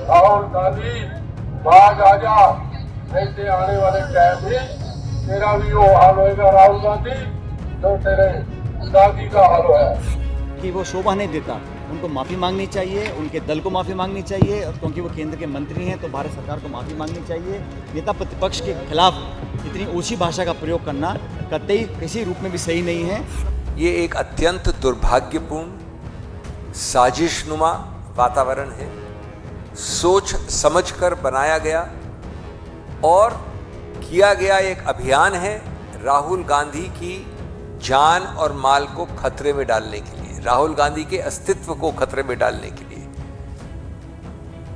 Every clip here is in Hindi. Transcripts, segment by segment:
राहुल गांधी बाज आजा, नहीं से आने वाले टाइम में तेरा भी वो हाल होएगा राहुल गांधी जो तेरे दादी का हाल है। कि वो शोभा नहीं देता, उनको माफ़ी मांगनी चाहिए, उनके दल को माफ़ी मांगनी चाहिए, और क्योंकि वो केंद्र के मंत्री हैं तो भारत सरकार को माफ़ी मांगनी चाहिए। नेता प्रतिपक्ष के खिलाफ इतनी ऊंची भाषा का प्रयोग करना कतई किसी रूप में भी सही नहीं है। ये एक अत्यंत दुर्भाग्यपूर्ण साजिशनुमा वातावरण है, सोच समझकर बनाया गया और किया गया एक अभियान है राहुल गांधी की जान और माल को खतरे में डालने के लिए, राहुल गांधी के अस्तित्व को खतरे में डालने के लिए,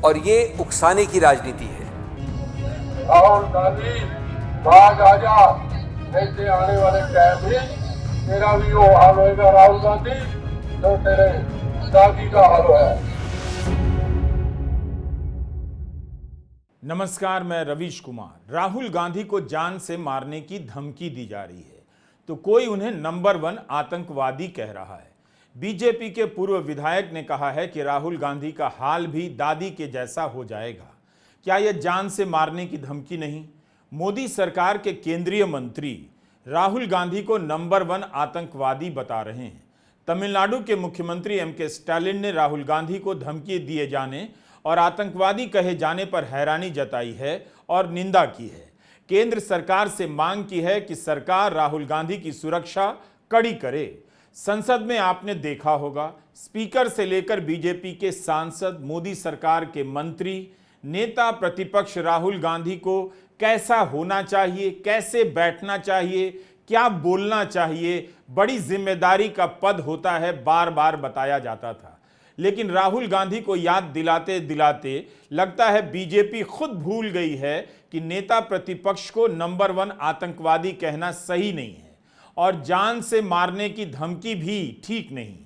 और ये उकसाने की राजनीति है। राहुल गांधी बाज आजा, नहीं से आने वाले टाइम में तेरा भी वो हाल होएगा राहुल गांधी जो तेरे दादी का हाल है। नमस्कार, मैं रवीश कुमार। राहुल गांधी को जान से मारने की धमकी दी जा रही है तो कोई उन्हें नंबर 1 आतंकवादी कह रहा है। बीजेपी के पूर्व विधायक ने कहा है कि राहुल गांधी का हाल भी दादी के जैसा हो जाएगा। क्या यह जान से मारने की धमकी नहीं? मोदी सरकार के केंद्रीय मंत्री राहुल गांधी को नंबर 1 आतंकवादी बता रहे हैं। तमिलनाडु के मुख्यमंत्री एम.के. स्टालिन ने राहुल गांधी को धमकी दिए जाने और आतंकवादी कहे जाने पर हैरानी जताई है और निंदा की है। केंद्र सरकार से मांग की है कि सरकार राहुल गांधी की सुरक्षा कड़ी करे। संसद में आपने देखा होगा, स्पीकर से लेकर बीजेपी के सांसद, मोदी सरकार के मंत्री, नेता प्रतिपक्ष राहुल गांधी को कैसा होना चाहिए, कैसे बैठना चाहिए, क्या बोलना चाहिए, बड़ी जिम्मेदारी का पद होता है, बार बार बताया जाता था। लेकिन राहुल गांधी को याद दिलाते दिलाते लगता है बीजेपी खुद भूल गई है कि नेता प्रतिपक्ष को नंबर 1 आतंकवादी कहना सही नहीं है और जान से मारने की धमकी भी ठीक नहीं।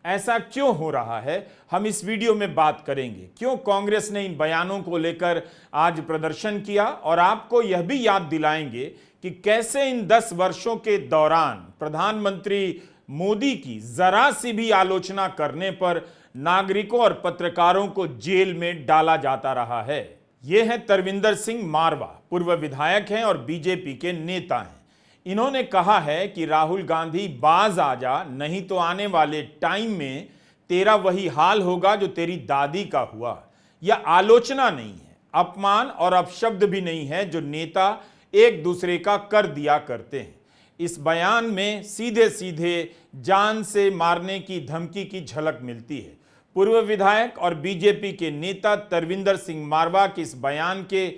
ऐसा क्यों हो रहा है, हम इस वीडियो में बात करेंगे। क्यों कांग्रेस ने इन बयानों को लेकर आज प्रदर्शन किया, और आपको यह भी याद दिलाएंगे कि कैसे इन 10 वर्षों के दौरान प्रधानमंत्री मोदी की जरा सी भी आलोचना करने पर नागरिकों और पत्रकारों को जेल में डाला जाता रहा है। ये हैं तरविंदर सिंह मारवा, पूर्व विधायक हैं और बीजेपी के नेता हैं। इन्होंने कहा है कि राहुल गांधी बाज आजा, नहीं तो आने वाले टाइम में तेरा वही हाल होगा जो तेरी दादी का हुआ। यह आलोचना नहीं है, अपमान और अपशब्द भी नहीं है जो नेता एक दूसरे का कर दिया करते हैं। इस बयान में सीधे सीधे जान से मारने की धमकी की झलक मिलती है। पूर्व विधायक और बीजेपी के नेता तरविंदर सिंह मारवा के इस बयान के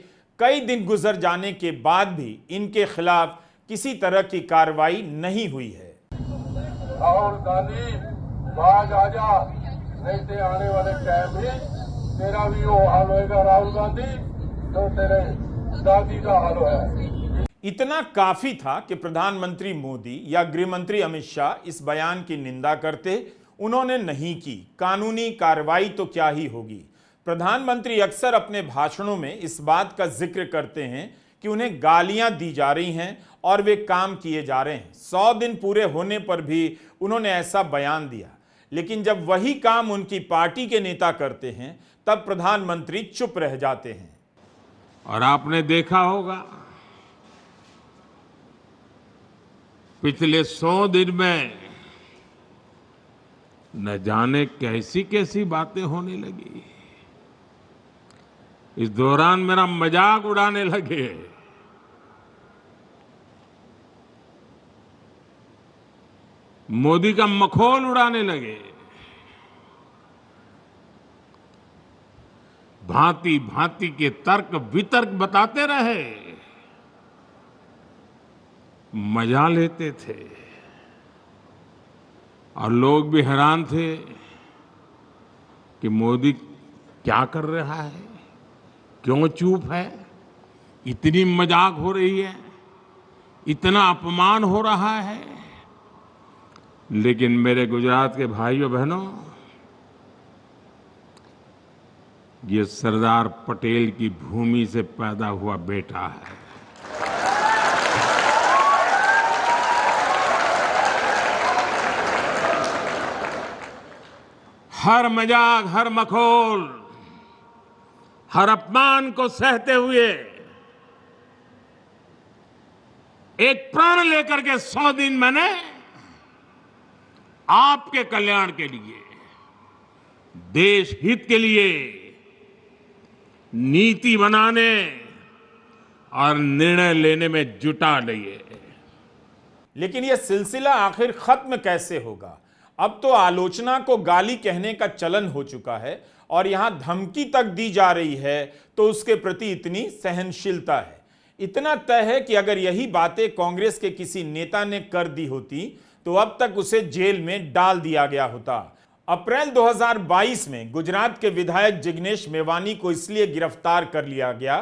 कई दिन गुजर जाने के बाद भी इनके खिलाफ किसी तरह की कार्रवाई नहीं हुई है। राहुल गांधी बाज आजा, नहीं से आने वाले टाइम में तेरा भी वो हाल होएगा राहुल गांधी जो तेरे दादी का हाल है। इतना काफी था कि प्रधानमंत्री मोदी या गृह मंत्री अमित शाह इस बयान की निंदा करते, उन्होंने नहीं की। कानूनी कार्रवाई तो क्या ही होगी। प्रधानमंत्री अक्सर अपने भाषणों में इस बात का जिक्र करते हैं कि उन्हें गालियां दी जा रही हैं और वे काम किए जा रहे हैं। 100 दिन पूरे होने पर भी उन्होंने ऐसा बयान दिया, लेकिन जब वही काम उनकी पार्टी के नेता करते हैं तब प्रधानमंत्री चुप रह जाते हैं। और आपने देखा होगा पिछले 100 दिन में न जाने कैसी कैसी बातें होने लगी। इस दौरान मेरा मजाक उड़ाने लगे। मोदी का मखौल उड़ाने लगे। भांति भांति के तर्क वितर्क बताते रहे, मजा लेते थे और लोग भी हैरान थे कि मोदी क्या कर रहा है, क्यों चुप है, इतनी मजाक हो रही है, इतना अपमान हो रहा है। लेकिन मेरे गुजरात के भाइयों बहनों, ये सरदार पटेल की भूमि से पैदा हुआ बेटा है। हर मजाक, हर मखौल हर अपमान को सहते हुए एक प्रण लेकर के 100 दिन मैंने आपके कल्याण के लिए, देश हित के लिए नीति बनाने और निर्णय लेने में जुटा लिए। लेकिन यह सिलसिला आखिर खत्म कैसे होगा? अब तो आलोचना को गाली कहने का चलन हो चुका है और यहां धमकी तक दी जा रही है तो उसके प्रति इतनी सहनशीलता है। इतना तय है कि अगर यही बातें कांग्रेस के किसी नेता ने कर दी होती तो अब तक उसे जेल में डाल दिया गया होता। अप्रैल 2022 में गुजरात के विधायक जिग्नेश मेवानी को इसलिए गिरफ्तार कर लिया गया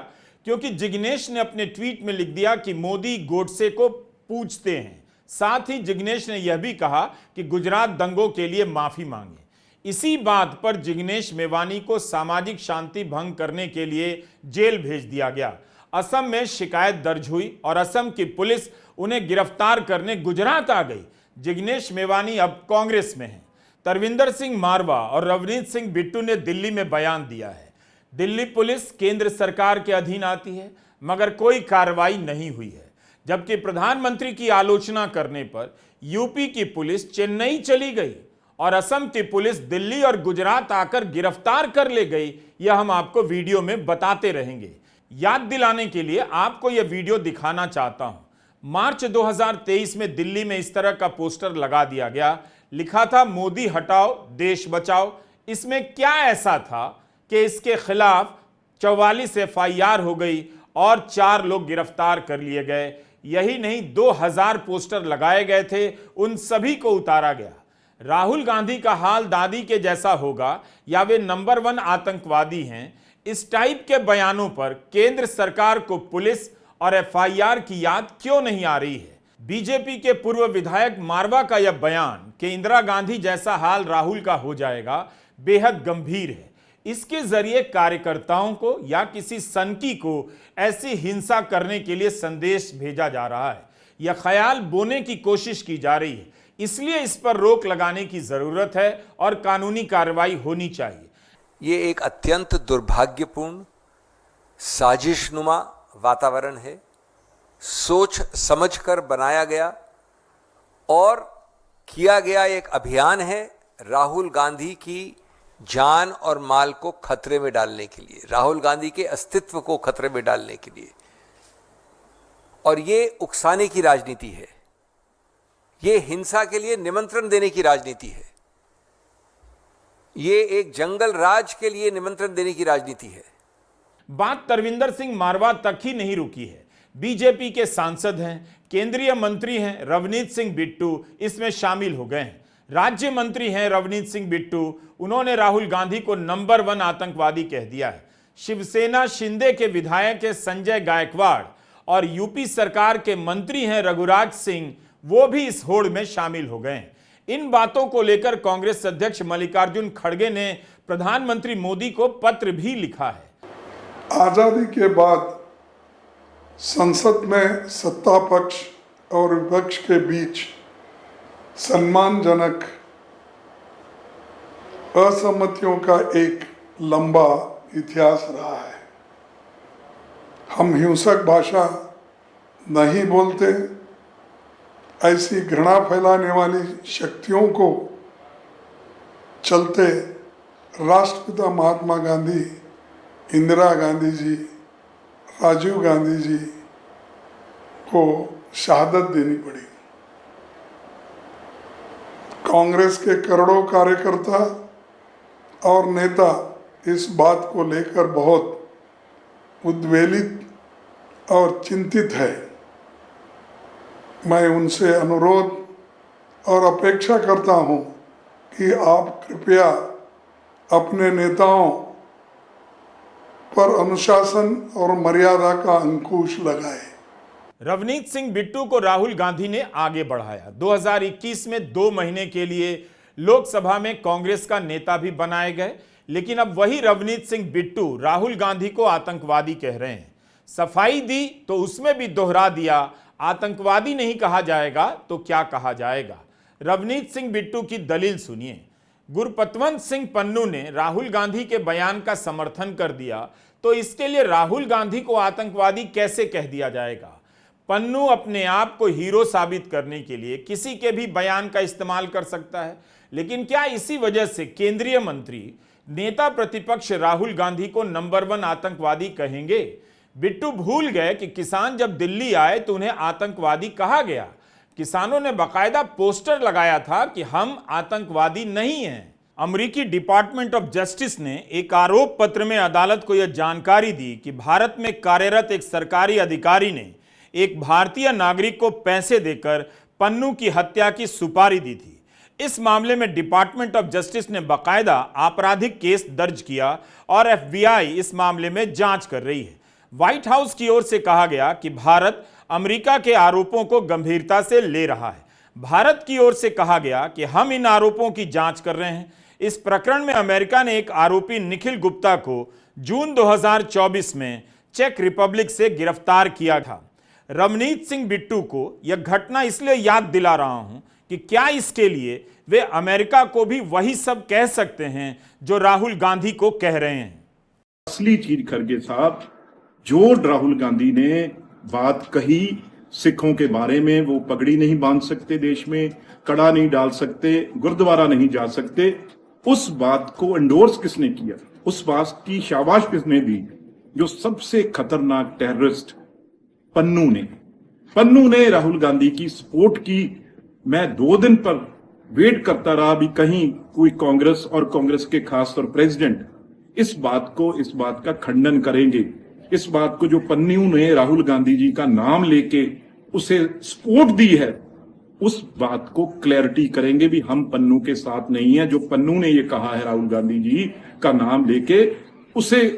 क्योंकि जिग्नेश ने अपने ट्वीट में लिख दिया कि मोदी गोडसे को पूछते हैं। साथ ही जिग्नेश ने यह भी कहा कि गुजरात दंगों के लिए माफी मांगे। इसी बात पर जिग्नेश मेवानी को सामाजिक शांति भंग करने के लिए जेल भेज दिया गया। असम में शिकायत दर्ज हुई और असम की पुलिस उन्हें गिरफ्तार करने गुजरात आ गई। जिग्नेश मेवानी अब कांग्रेस में है। तरविंदर सिंह मारवा और रवनीत सिंह बिट्टू ने दिल्ली में बयान दिया है। दिल्ली पुलिस केंद्र सरकार के अधीन आती है मगर कोई कार्रवाई नहीं हुई है, जबकि प्रधानमंत्री की आलोचना करने पर यूपी की पुलिस चेन्नई चली गई और असम की पुलिस दिल्ली और गुजरात आकर गिरफ्तार कर ले गई। यह हम आपको वीडियो में बताते रहेंगे। याद दिलाने के लिए आपको यह वीडियो दिखाना चाहता हूं। मार्च 2023 में दिल्ली में इस तरह का पोस्टर लगा दिया गया। लिखा था मोदी हटाओ देश बचाओ। इसमें क्या ऐसा था कि इसके खिलाफ 44 FIR हो गई और 4 लोग गिरफ्तार कर लिए गए। यही नहीं, 2000 पोस्टर लगाए गए थे, उन सभी को उतारा गया। राहुल गांधी का हाल दादी के जैसा होगा या वे नंबर 1 आतंकवादी हैं, इस टाइप के बयानों पर केंद्र सरकार को पुलिस और FIR की याद क्यों नहीं आ रही है? बीजेपी के पूर्व विधायक मारवा का यह बयान कि इंदिरा गांधी जैसा हाल राहुल का हो जाएगा बेहद गंभीर है। इसके जरिए कार्यकर्ताओं को या किसी सनकी को ऐसी हिंसा करने के लिए संदेश भेजा जा रहा है या ख्याल बोने की कोशिश की जा रही है। इसलिए इस पर रोक लगाने की जरूरत है और कानूनी कार्रवाई होनी चाहिए। ये एक अत्यंत दुर्भाग्यपूर्ण साजिशनुमा वातावरण है, सोच समझकर बनाया गया और किया गया एक अभियान है राहुल गांधी की जान और माल को खतरे में डालने के लिए, राहुल गांधी के अस्तित्व को खतरे में डालने के लिए। और ये उकसाने की राजनीति है, ये हिंसा के लिए निमंत्रण देने की राजनीति है, ये एक जंगल राज के लिए निमंत्रण देने की राजनीति है। बात तरविंदर सिंह मारवा तक ही नहीं रुकी है। बीजेपी के सांसद हैं, केंद्रीय मंत्री हैं रवनीत सिंह बिट्टू इसमें शामिल हो गए हैं। राज्य मंत्री हैं रवनीत सिंह बिट्टू, उन्होंने राहुल गांधी को नंबर 1 आतंकवादी कह दिया है। शिवसेना शिंदे के विधायक है संजय गायकवाड़ और यूपी सरकार के मंत्री हैं रघुराज सिंह, वो भी इस होड़ में शामिल हो गए हैं। इन बातों को लेकर कांग्रेस अध्यक्ष मल्लिकार्जुन खड़गे ने प्रधानमंत्री मोदी को पत्र भी लिखा है। आजादी के बाद संसद में सत्ता पक्ष और विपक्ष के बीच सम्मानजनक असहमतियों का एक लंबा इतिहास रहा है। हम हिंसक भाषा नहीं बोलते, ऐसी घृणा फैलाने वाली शक्तियों को चलते राष्ट्रपिता महात्मा गांधी, इंदिरा गांधी जी, राजीव गांधी जी को शहादत देनी पड़ी। कांग्रेस के करोड़ों कार्यकर्ता और नेता इस बात को लेकर बहुत उद्वेलित और चिंतित है। मैं उनसे अनुरोध और अपेक्षा करता हूं कि आप कृपया अपने नेताओं पर अनुशासन और मर्यादा का अंकुश लगाएं। रवनीत सिंह बिट्टू को राहुल गांधी ने आगे बढ़ाया। 2021 में 2 महीने के लिए लोकसभा में कांग्रेस का नेता भी बनाए गए, लेकिन अब वही रवनीत सिंह बिट्टू राहुल गांधी को आतंकवादी कह रहे हैं। सफाई दी तो उसमें भी दोहरा दिया, आतंकवादी नहीं कहा जाएगा तो क्या कहा जाएगा। रवनीत सिंह बिट्टू की दलील सुनिए। गुरपतवंत सिंह पन्नू ने राहुल गांधी के बयान का समर्थन कर दिया, तो इसके लिए राहुल गांधी को आतंकवादी कैसे कह दिया जाएगा? पन्नू अपने आप को हीरो साबित करने के लिए किसी के भी बयान का इस्तेमाल कर सकता है, लेकिन क्या इसी वजह से केंद्रीय मंत्री नेता प्रतिपक्ष राहुल गांधी को नंबर 1 आतंकवादी कहेंगे? बिट्टू भूल गए कि किसान जब दिल्ली आए तो उन्हें आतंकवादी कहा गया। किसानों ने बाकायदा पोस्टर लगाया था कि हम आतंकवादी नहीं हैं। अमेरिकी डिपार्टमेंट ऑफ जस्टिस ने एक आरोप पत्र में अदालत को यह जानकारी दी कि भारत में कार्यरत एक सरकारी अधिकारी ने एक भारतीय नागरिक को पैसे देकर पन्नू की हत्या की सुपारी दी थी। इस मामले में डिपार्टमेंट ऑफ जस्टिस ने बाकायदा आपराधिक केस दर्ज किया और FBI इस मामले में जांच कर रही है। व्हाइट हाउस की ओर से कहा गया कि भारत अमेरिका के आरोपों को गंभीरता से ले रहा है। भारत की ओर से कहा गया कि हम इन आरोपों की जांच कर रहे हैं। इस प्रकरण में अमेरिका ने एक आरोपी निखिल गुप्ता को जून 2024 में चेक रिपब्लिक से गिरफ्तार किया था। रवनीत सिंह बिट्टू को यह घटना इसलिए याद दिला रहा हूं कि क्या इसके लिए वे अमेरिका को भी वही सब कह सकते हैं जो राहुल गांधी को कह रहे हैं। असली चीज खड़गे साहब, जो राहुल गांधी ने बात कही सिखों के बारे में, वो पगड़ी नहीं बांध सकते देश में, कड़ा नहीं डाल सकते, गुरुद्वारा नहीं जा सकते, उस बात को एंडोर्स किसने किया, उस बात की शाबाश किसने दी? जो सबसे खतरनाक टेररिस्ट पन्नू ने राहुल गांधी की सपोर्ट की। मैं 2 दिन पर वेट करता रहा भी कहीं कोई कांग्रेस और कांग्रेस के खास तौर प्रेसिडेंट इस बात का खंडन करेंगे। इस बात को जो पन्नू ने राहुल गांधी जी का नाम लेके उसे सपोर्ट दी है, उस बात को क्लैरिटी करेंगे भी हम पन्नू के साथ नहीं है। जो पन्नू ने ये कहा है राहुल गांधी जी का नाम लेके,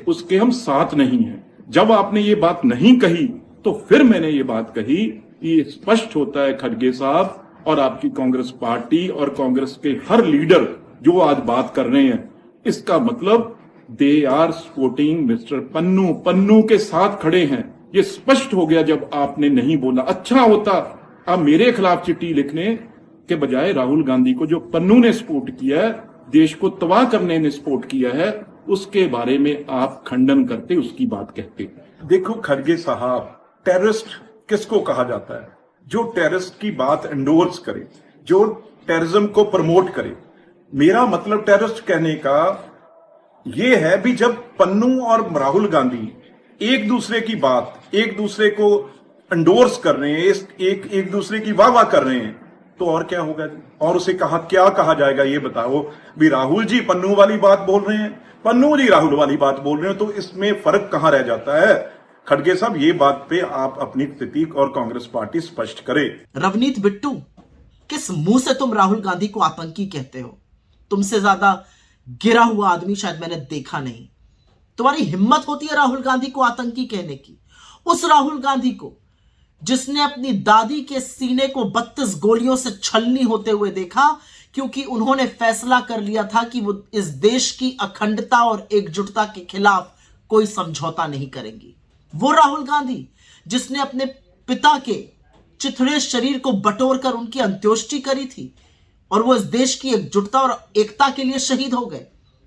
उसके हम साथ नहीं है। जब आपने ये बात नहीं कही तो फिर मैंने ये बात कही। ये स्पष्ट होता है खड़गे साहब और आपकी कांग्रेस पार्टी और कांग्रेस के हर लीडर जो आज बात कर रहे हैं, इसका मतलब they are supporting mister Pannu के साथ खड़े हैं। ये स्पष्ट हो गया जब आपने नहीं बोला। अच्छा होता आप मेरे खिलाफ चिट्ठी लिखने के बजाय राहुल गांधी को जो पन्नू ने सपोर्ट किया है, देश को तबाह करने ने सपोर्ट किया है, उसके बारे में आप खंडन करते, उसकी बात कहते। देखो खड़गे साहब, टेररिस्ट किसको कहा जाता है? जो टेररिस्ट की बात एंडोर्स करे, जो टेररिज्म को प्रमोट करे। मेरा मतलब टेररिस्ट कहने का ये है भी जब पन्नू और राहुल गांधी एक दूसरे की बात, एक दूसरे को एंडोर्स कर रहे हैं, एक दूसरे की वाह कर रहे हैं, तो और क्या होगा? और उसे क्या कहा जाएगा ये बताओ। भी राहुल जी पन्नू वाली बात बोल रहे हैं, पन्नू जी राहुल वाली बात बोल रहे हैं, तो इसमें फर्क कहां रह जाता है? खड़गे साहब, ये बात पे आप अपनी स्थिति और कांग्रेस पार्टी स्पष्ट करे। रवनीत बिट्टू, किस मुंह से तुम राहुल गांधी को आतंकी कहते हो? तुमसे ज्यादा गिरा हुआ आदमी शायद मैंने देखा नहीं। तुम्हारी हिम्मत होती है राहुल गांधी को आतंकी कहने की? उस राहुल गांधी को जिसने अपनी दादी के सीने को 32 गोलियों से छलनी होते हुए देखा, क्योंकि उन्होंने फैसला कर लिया था कि वो इस देश की अखंडता और एकजुटता के खिलाफ कोई समझौता नहीं करेंगी। वो राहुल गांधी जिसने अपने पिता के चिथड़े शरीर को बटोरकर उनकी अंत्योष्टि करी थी और वो इस देश की एकजुटता और एकता के लिए शहीद हो गए।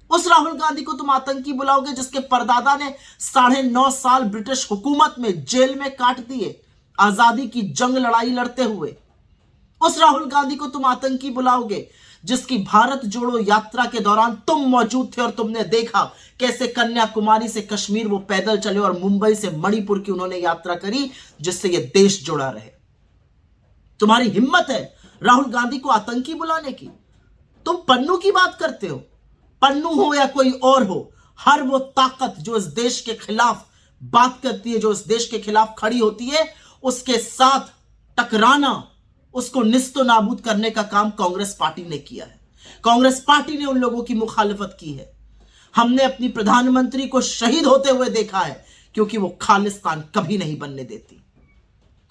उस राहुल गांधी को तुम आतंकी बुलाओगे जिसके परदादा ने 9.5 साल ब्रिटिश हुकूमत में जेल में काट दिए आजादी की जंग लड़ाई लड़ते हुए? उस राहुल गांधी को तुम आतंकी बुलाओगे जिसकी भारत जोड़ो यात्रा के दौरान तुम मौजूद थे और तुमने देखा कैसे कन्याकुमारी से कश्मीर वो पैदल चले और मुंबई से मणिपुर की उन्होंने यात्रा करी जिससे ये देश जुड़ा रहे? तुम्हारी हिम्मत है राहुल गांधी को आतंकी बुलाने की? तुम पन्नू की बात करते हो। पन्नू हो या कोई और हो, हर वो ताकत जो इस देश के खिलाफ बात करती है, जो इस देश के खिलाफ खड़ी होती है, उसके साथ टकराना, उसको निस्तो नाबूद करने का काम कांग्रेस पार्टी ने किया है। कांग्रेस पार्टी ने उन लोगों की मुखालिफत की है। हमने अपनी प्रधानमंत्री को शहीद होते हुए देखा है क्योंकि वो खालिस्तान कभी नहीं बनने देती।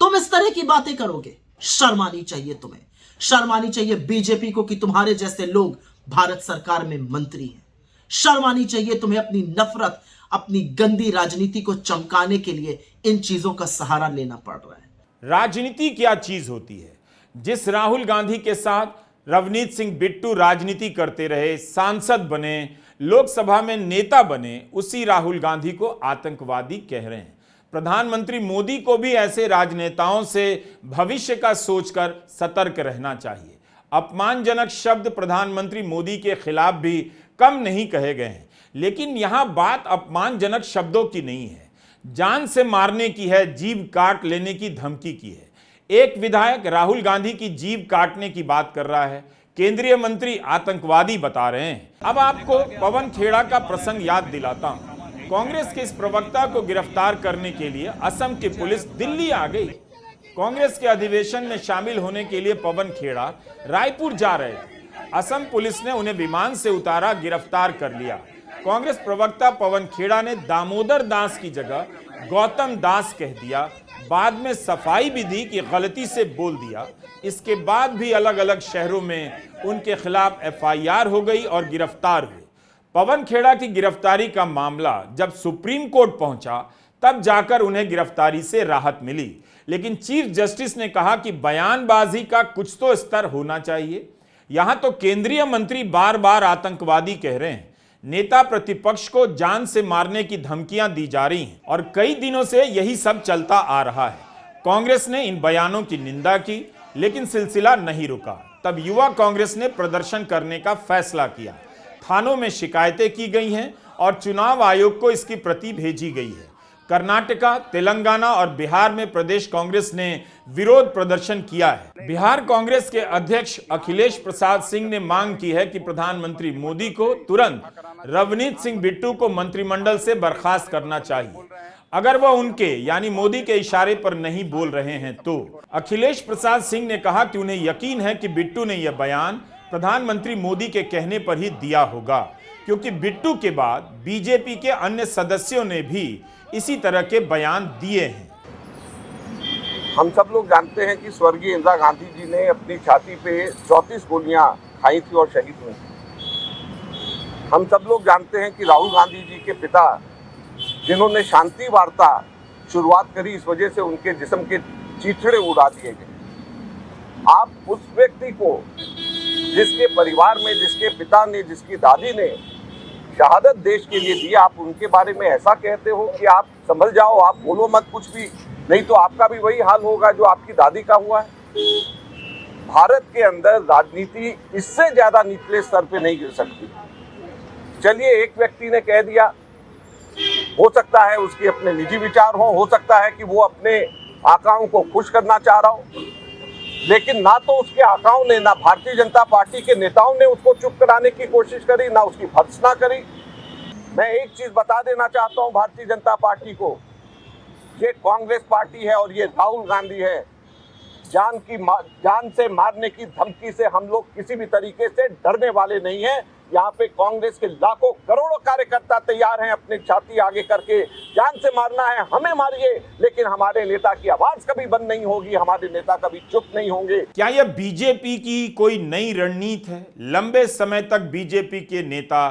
तुम इस तरह की बातें करोगे? शर्म आनी चाहिए तुम्हें। शर्म आनी चाहिए बीजेपी को कि तुम्हारे जैसे लोग भारत सरकार में मंत्री हैं। शर्म आनी चाहिए तुम्हें अपनी नफरत, अपनी गंदी राजनीति को चमकाने के लिए इन चीजों का सहारा लेना पड़ रहा है। राजनीति क्या चीज होती है? जिस राहुल गांधी के साथ रवनीत सिंह बिट्टू राजनीति करते रहे, सांसद बने, लोकसभा में नेता बने, उसी राहुल गांधी को आतंकवादी कह रहे हैं। प्रधानमंत्री मोदी को भी ऐसे राजनेताओं से भविष्य का सोचकर सतर्क रहना चाहिए। अपमानजनक शब्द प्रधानमंत्री मोदी के खिलाफ भी कम नहीं कहे गए हैं, लेकिन यहां बात अपमानजनक शब्दों की नहीं है, जान से मारने की है, जीभ काट लेने की धमकी की है। एक विधायक राहुल गांधी की जीभ काटने की बात कर रहा है, केंद्रीय मंत्री आतंकवादी बता रहे हैं। अब आपको पवन खेड़ा का प्रसंग याद दिलाता हूं। कांग्रेस के इस प्रवक्ता को गिरफ्तार करने के लिए असम की पुलिस दिल्ली आ गई। कांग्रेस के अधिवेशन में शामिल होने के लिए पवन खेड़ा रायपुर जा रहे थे। असम पुलिस ने उन्हें विमान से उतारा, गिरफ्तार कर लिया। कांग्रेस प्रवक्ता पवन खेड़ा ने दामोदर दास की जगह गौतम दास कह दिया, बाद में सफाई भी दी कि गलती से बोल दिया। इसके बाद भी अलग अलग शहरों में उनके खिलाफ एफआईआर हो गई और गिरफ्तार हुए। पवन खेड़ा की गिरफ्तारी का मामला जब सुप्रीम कोर्ट पहुंचा तब जाकर उन्हें गिरफ्तारी से राहत मिली, लेकिन चीफ जस्टिस ने कहा कि बयानबाजी का कुछ तो स्तर होना चाहिए। यहां तो केंद्रीय मंत्री बार बार आतंकवादी कह रहे हैं, नेता प्रतिपक्ष को जान से मारने की धमकियां दी जा रही हैं और कई दिनों से यही सब चलता आ रहा है। कांग्रेस ने इन बयानों की निंदा की, लेकिन सिलसिला नहीं रुका। तब युवा कांग्रेस ने प्रदर्शन करने का फैसला किया। थानों में शिकायतें की गई हैं और चुनाव आयोग को इसकी प्रति भेजी गई है। कर्नाटका, तेलंगाना और बिहार में प्रदेश कांग्रेस ने विरोध प्रदर्शन किया है। बिहार कांग्रेस के अध्यक्ष अखिलेश प्रसाद सिंह ने मांग की है कि प्रधानमंत्री मोदी को तुरंत रवनीत सिंह बिट्टू को मंत्रिमंडल से बर्खास्त करना चाहिए, अगर वह उनके यानी मोदी के इशारे पर नहीं बोल रहे हैं तो। अखिलेश प्रसाद सिंह ने कहा कि उन्हें यकीन है कि बिट्टू ने यह बयान प्रधानमंत्री मोदी के कहने पर ही दिया होगा, क्योंकि बिट्टू के बाद बीजेपी के अन्य सदस्यों ने भी इसी तरह के बयान दिए हैं। हम सब लोग जानते हैं कि स्वर्गीय इंदिरा गांधी जी ने अपनी छाती पे 34 गोलियां खाई थी और शहीद हुई। हम सब लोग जानते हैं कि राहुल गांधी जी के पिता, जिन्होंने शांति वार्ता शुरुआत करी, इस वजह से उनके जिस्म के चीथड़े उड़ा दिए गए। आप उस व्यक्ति को, जिसके परिवार में, जिसके पिता ने, जिसकी दादी ने शहादत देश के लिए दी, आप उनके बारे में ऐसा कहते हो कि आप संभल जाओ, आप बोलो मत कुछ भी, नहीं तो आपका भी वही हाल होगा जो आपकी दादी का हुआ है। भारत के अंदर राजनीति इससे ज्यादा निचले स्तर पे नहीं गिर सकती। चलिए, एक व्यक्ति ने कह दिया, हो सकता है उसके अपने निजी विचार हो सकता है कि वो अपने आकाओं को खुश करना चाह रहा हो, लेकिन ना तो उसके आकाओं ने, ना भारतीय जनता पार्टी के नेताओं ने उसको चुप कराने की कोशिश करी, ना उसकी भर्त्सना करी। मैं एक चीज बता देना चाहता हूं भारतीय जनता पार्टी को, ये कांग्रेस पार्टी है और ये राहुल गांधी है। जान से मारने की धमकी से हम लोग किसी भी तरीके से डरने वाले नहीं हैं। यहाँ पे कांग्रेस के लाखों करोड़ों कार्यकर्ता तैयार हैं अपनी छाती आगे करके, जान से मारना है हमें मारिए, लेकिन हमारे नेता की आवाज कभी बंद नहीं होगी, हमारे नेता कभी चुप नहीं होंगे। क्या यह बीजेपी की कोई नई रणनीति है? लंबे समय तक बीजेपी के नेता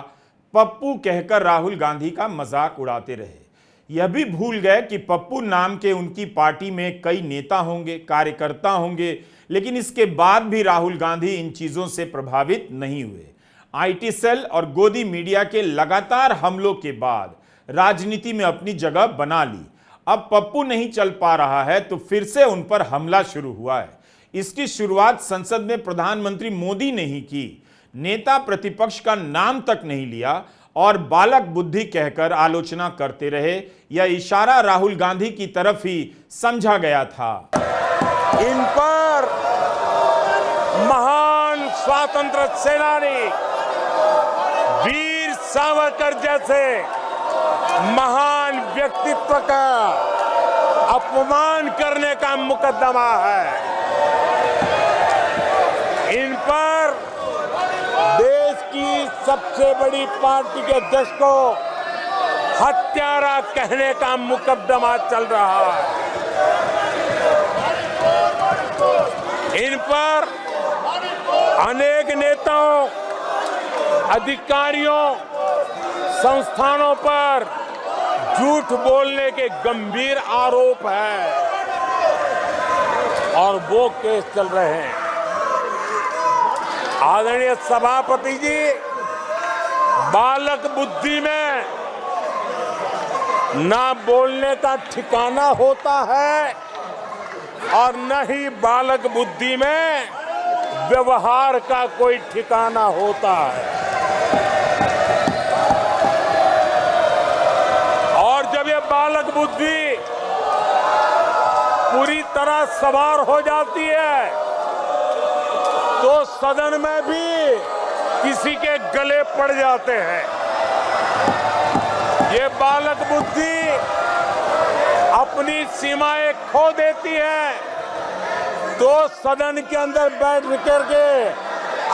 पप्पू कहकर राहुल गांधी का मजाक उड़ाते रहे। यह भी भूल गए कि पप्पू नाम के उनकी पार्टी में कई नेता होंगे, कार्यकर्ता होंगे, लेकिन इसके बाद भी राहुल गांधी इन चीजों से प्रभावित नहीं हुए। आईटी सेल और गोदी मीडिया के लगातार हमलों के बाद राजनीति में अपनी जगह बना ली। अब पप्पू नहीं चल पा रहा है तो फिर से उन पर हमला शुरू हुआ है। इसकी शुरुआत संसद में प्रधानमंत्री मोदी ने ही की। नेता प्रतिपक्ष का नाम तक नहीं लिया और बालक बुद्धि कहकर आलोचना करते रहे। यह इशारा राहुल गांधी की तरफ ही समझा गया था। इन पर महान स्वातंत्र सेनानी वीर सावरकर जैसे महान व्यक्तित्व का अपमान करने का मुकदमा है। इन पर देश की सबसे बड़ी पार्टी के अध्यक्ष को हत्यारा कहने का मुकदमा चल रहा है। इन पर अनेक नेताओं, अधिकारियों, संस्थानों पर झूठ बोलने के गंभीर आरोप है और वो केस चल रहे हैं। आदरणीय सभापति जी, बालक बुद्धि में ना बोलने का ठिकाना होता है और न ही बालक बुद्धि में व्यवहार का कोई ठिकाना होता है। और जब ये बालक बुद्धि पूरी तरह सवार हो जाती है तो सदन में भी किसी के गले पड़ जाते हैं। ये बालक बुद्धि अपनी सीमाएं खो देती है तो सदन के अंदर बैठ करके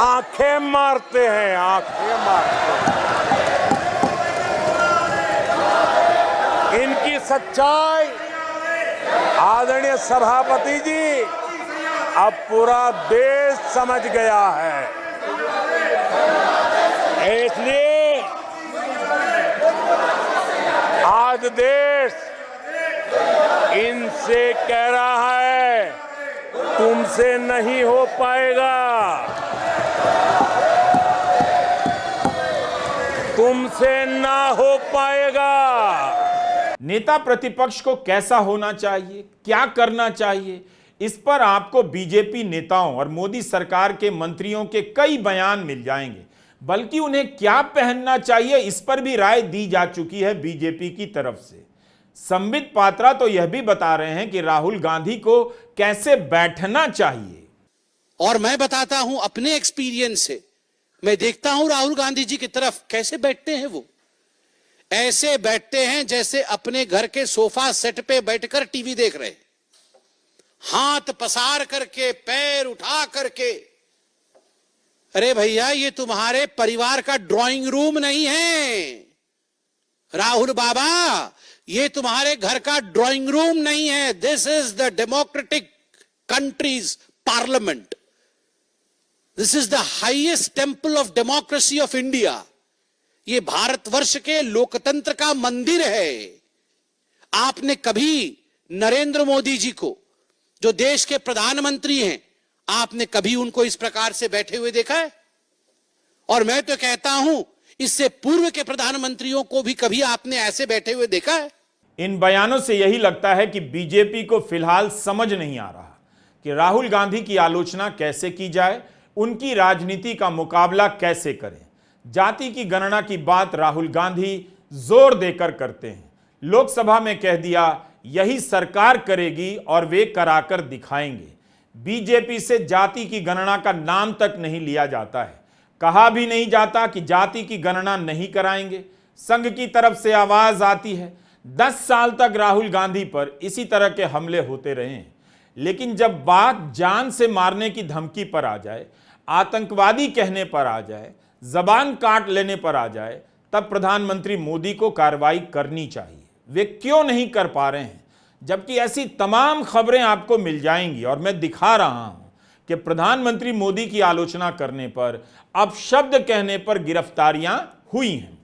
आंखें मारते हैं, आंखें मारते हैं। इनकी सच्चाई आदरणीय सभापति जी अब पूरा देश समझ गया है। इसलिए आज देश इनसे कह रहा है तुमसे नहीं हो पाएगा, तुमसे ना हो पाएगा। नेता प्रतिपक्ष को कैसा होना चाहिए, क्या करना चाहिए, इस पर आपको बीजेपी नेताओं और मोदी सरकार के मंत्रियों के कई बयान मिल जाएंगे। बल्कि उन्हें क्या पहनना चाहिए इस पर भी राय दी जा चुकी है बीजेपी की तरफ से। संबित पात्रा तो यह भी बता रहे हैं कि राहुल गांधी को कैसे बैठना चाहिए। और मैं बताता हूं अपने एक्सपीरियंस से, मैं देखता हूं राहुल गांधी जी की तरफ कैसे बैठते हैं। वो ऐसे बैठते हैं जैसे अपने घर के सोफा सेट पे बैठकर टीवी देख रहे, हाथ पसार करके, पैर उठा करके। अरे भैया, ये तुम्हारे परिवार का ड्राइंग रूम नहीं है राहुल बाबा, ये तुम्हारे घर का ड्राइंग रूम नहीं है। This is the democratic countries parliament, this is the highest temple of democracy of India. ये भारतवर्ष के लोकतंत्र का मंदिर है। आपने कभी नरेंद्र मोदी जी को, जो देश के प्रधानमंत्री हैं, आपने कभी उनको इस प्रकार से बैठे हुए देखा है? और मैं तो कहता हूं इससे पूर्व के प्रधानमंत्रियों को भी कभी आपने ऐसे बैठे हुए देखा है? इन बयानों से यही लगता है कि बीजेपी को फिलहाल समझ नहीं आ रहा कि राहुल गांधी की आलोचना कैसे की जाए, उनकी राजनीति का मुकाबला कैसे करें। जाति की गणना की बात राहुल गांधी जोर देकर करते हैं। लोकसभा में कह दिया यही सरकार करेगी और वे कराकर दिखाएंगे। बीजेपी से जाति की गणना का नाम तक नहीं लिया जाता है। कहा भी नहीं जाता कि जाति की गणना नहीं कराएंगे। संघ की तरफ से आवाज आती है। 10 साल तक राहुल गांधी पर इसी तरह के हमले होते रहे हैं। लेकिन जब बात जान से मारने की धमकी पर आ जाए, आतंकवादी कहने पर आ जाए, जबान काट लेने पर आ जाए, तब प्रधानमंत्री मोदी को कार्रवाई करनी चाहिए। वे क्यों नहीं कर पा रहे हैं? जबकि ऐसी तमाम खबरें आपको मिल जाएंगी और मैं दिखा रहा हूं कि प्रधानमंत्री मोदी की आलोचना करने पर, अपशब्द कहने पर गिरफ्तारियां हुई हैं।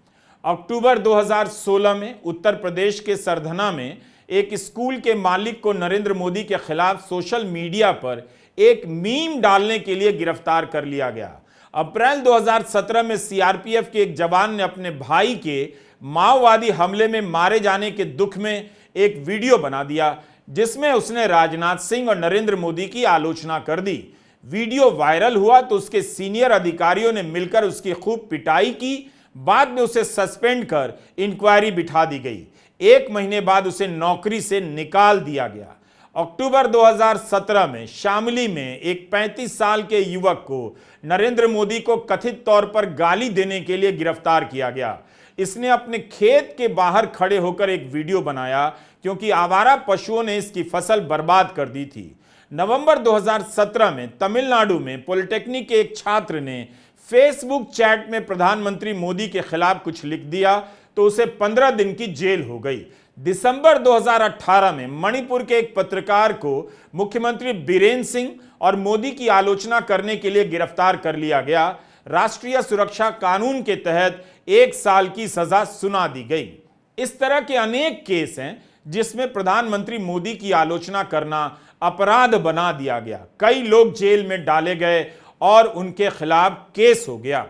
अक्टूबर 2016 में उत्तर प्रदेश के सरधना में एक स्कूल के मालिक को नरेंद्र मोदी के खिलाफ सोशल मीडिया पर एक मीम डालने के लिए गिरफ्तार कर लिया गया। अप्रैल 2017 में सीआरपीएफ के एक जवान ने अपने भाई के माओवादी हमले में मारे जाने के दुख में एक वीडियो बना दिया, जिसमें उसने राजनाथ सिंह और नरेंद्र मोदी की आलोचना कर दी। वीडियो वायरल हुआ तो उसके सीनियर अधिकारियों ने मिलकर उसकी खूब पिटाई की। बाद में उसे सस्पेंड कर इंक्वायरी बिठा दी गई। 1 महीने बाद उसे नौकरी से निकाल दिया गया। अक्टूबर 2017 में शामली में एक 35 साल के युवक को नरेंद्र मोदी को कथित तौर पर गाली देने के लिए गिरफ्तार किया गया। इसने अपने खेत के बाहर खड़े होकर एक वीडियो बनाया क्योंकि आवारा पशुओं ने इसकी फसल बर्बाद कर दी थी। नवंबर 2017 में तमिलनाडु में पॉलिटेक्निक के एक छात्र ने फेसबुक चैट में प्रधानमंत्री मोदी के खिलाफ कुछ लिख दिया तो उसे 15 दिन की जेल हो गई। दिसंबर 2018 में मणिपुर के एक पत्रकार को मुख्यमंत्री बीरेन सिंह और मोदी की आलोचना करने के लिए गिरफ्तार कर लिया गया। राष्ट्रीय सुरक्षा कानून के तहत 1 साल की सजा सुना दी गई। इस तरह के अनेक केस हैं जिसमें प्रधानमंत्री मोदी की आलोचना करना अपराध बना दिया गया। कई लोग जेल में डाले गए और उनके खिलाफ केस हो गया।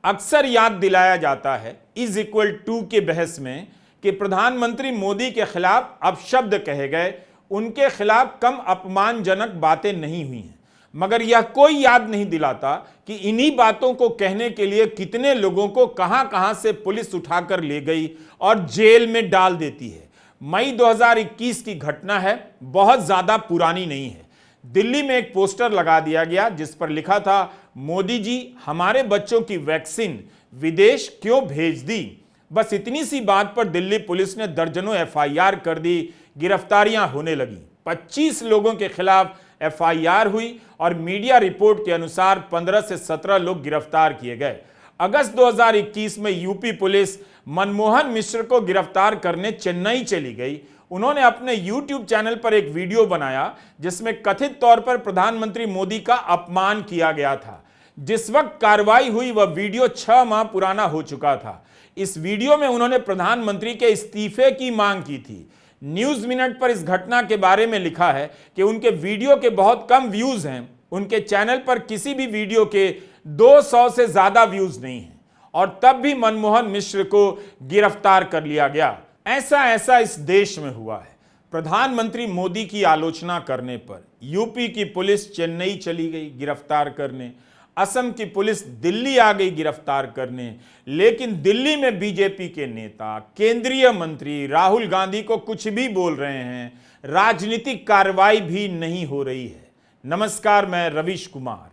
अक्सर याद दिलाया जाता है =2 के बहस में कि प्रधानमंत्री मोदी के खिलाफ अपशब्द कहे गए, उनके खिलाफ कम अपमानजनक बातें नहीं हुई हैं, मगर यह कोई याद नहीं दिलाता कि इन्हीं बातों को कहने के लिए कितने लोगों को कहां कहां से पुलिस उठाकर ले गई और जेल में डाल देती है। मई 2021 की घटना है, बहुत ज्यादा पुरानी नहीं है। दिल्ली में एक पोस्टर लगा दिया गया जिस पर लिखा था, मोदी जी हमारे बच्चों की वैक्सीन विदेश क्यों भेज दी। बस इतनी सी बात पर दिल्ली पुलिस ने दर्जनों FIR कर दी, गिरफ्तारियां होने लगी। 25 लोगों के खिलाफ FIR हुई और मीडिया रिपोर्ट के अनुसार 15 से 17 लोग गिरफ्तार किए गए। अगस्त 2021 में यूपी पुलिस मनमोहन मिश्र को गिरफ्तार करने चेन्नई चली गई। उन्होंने अपने YouTube चैनल पर एक वीडियो बनाया जिसमें कथित तौर पर प्रधानमंत्री मोदी का अपमान किया गया था। जिस वक्त कार्रवाई हुई वह वीडियो 6 माह पुराना हो चुका था। इस वीडियो में उन्होंने प्रधानमंत्री के इस्तीफे की मांग की थी। न्यूज मिनट पर इस घटना के बारे में लिखा है कि उनके वीडियो के बहुत कम व्यूज हैं, उनके चैनल पर किसी भी वीडियो के 200 से ज्यादा व्यूज नहीं हैं, और तब भी मनमोहन मिश्र को गिरफ्तार कर लिया गया। ऐसा इस देश में हुआ है। प्रधानमंत्री मोदी की आलोचना करने पर यूपी की पुलिस चेन्नई चली गई गिरफ्तार करने, असम की पुलिस दिल्ली आ गई गिरफ्तार करने, लेकिन दिल्ली में बीजेपी के नेता, केंद्रीय मंत्री राहुल गांधी को कुछ भी बोल रहे हैं, राजनीतिक कार्रवाई भी नहीं हो रही है। नमस्कार, मैं रवीश कुमार।